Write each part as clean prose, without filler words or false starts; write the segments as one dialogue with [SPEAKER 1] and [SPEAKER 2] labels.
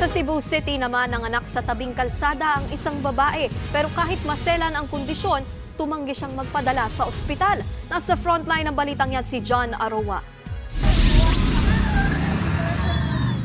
[SPEAKER 1] Sa Cebu City naman, nanganak sa tabing kalsada ang isang babae. Pero kahit maselan ang kondisyon, tumanggi siyang magpadala sa ospital. Nasa frontline ng balitang yan si John Aroa.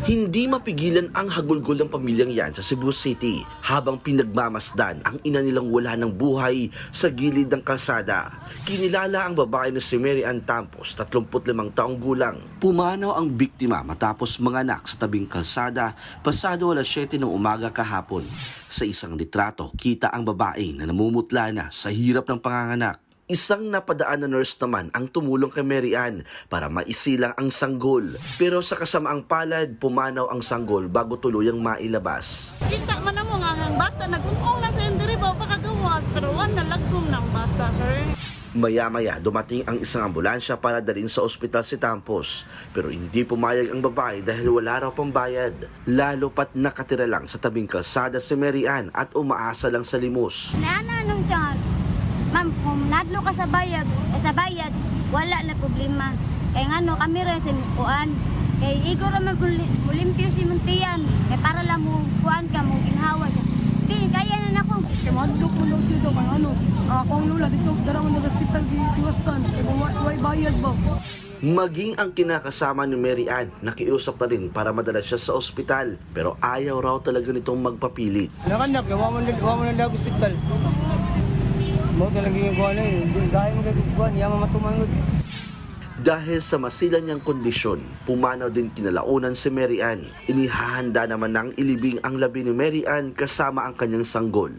[SPEAKER 2] Hindi mapigilan ang hagulgol ng pamilyang yan sa Cebu City habang pinagmamasdan ang ina nilang wala ng buhay sa gilid ng kalsada. Kinilala ang babae na si Mary Ann Tampos, 35 taong gulang. Pumanaw ang biktima matapos manganak sa tabing kalsada pasado alas 7 ng umaga kahapon. Sa isang litrato, kita ang babae na namumutla na sa hirap ng panganganak. Isang napadaan na nurse naman ang tumulong kay Mary Ann para maisilang ang sanggol. Pero sa kasamaang palad, pumanaw ang sanggol bago tuluyang mailabas.
[SPEAKER 3] Kita man mo nga ang bata, nag-ungong na sa indiri ba pakagawas, pero wala lagom ng bata, sir.
[SPEAKER 2] Maya-maya, dumating ang isang ambulansya para dalhin sa ospital si Tampos. Pero hindi pumayag ang babae dahil wala raw pambayad. Lalo pat nakatira lang sa tabing kalsada si Mary Ann at umaasa lang sa limos.
[SPEAKER 4] Nananong dyan, ma'am, kung nadlo ka sa bayad, wala na problema. Kaya nga no, kami rin sa kuan. Kaya igor naman limpyo si Muntian. Kaya para lang mo kuan ka, mo ginhawa siya. Hindi, kaya na ako.
[SPEAKER 5] Kaya madlok mo daw siya daw, kaya ano, kung lula dito, darang mo sa hospital, giwasan, kaya kung may bayad ba?
[SPEAKER 2] Maging ang kinakasama ni Mary Ann, nakiusap na rin para madala siya sa ospital. Pero ayaw raw talaga nitong magpapilit.
[SPEAKER 5] Anak-anak, gawa mo na lang hospital. Mo talaga yung kuha na yun, dahil mo talaga kuha, niya matumanod.
[SPEAKER 2] Dahil sa masilan niyang kondisyon, pumanaw din kinalaunan si Mary Ann. Inihahanda naman ng ilibing ang labi ni Mary Ann kasama ang kanyang sanggol.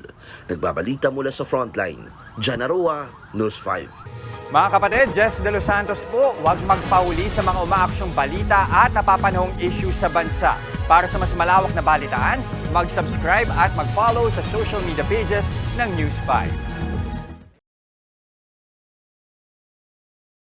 [SPEAKER 2] Nagbabalita mula sa frontline, John Aroa, News 5.
[SPEAKER 6] Mga kapatid, Jess De Los Santos po, huwag magpahuli sa mga umaaksyong balita at napapanahong issue sa bansa. Para sa mas malawak na balitaan, mag-subscribe at mag-follow sa social media pages ng News 5.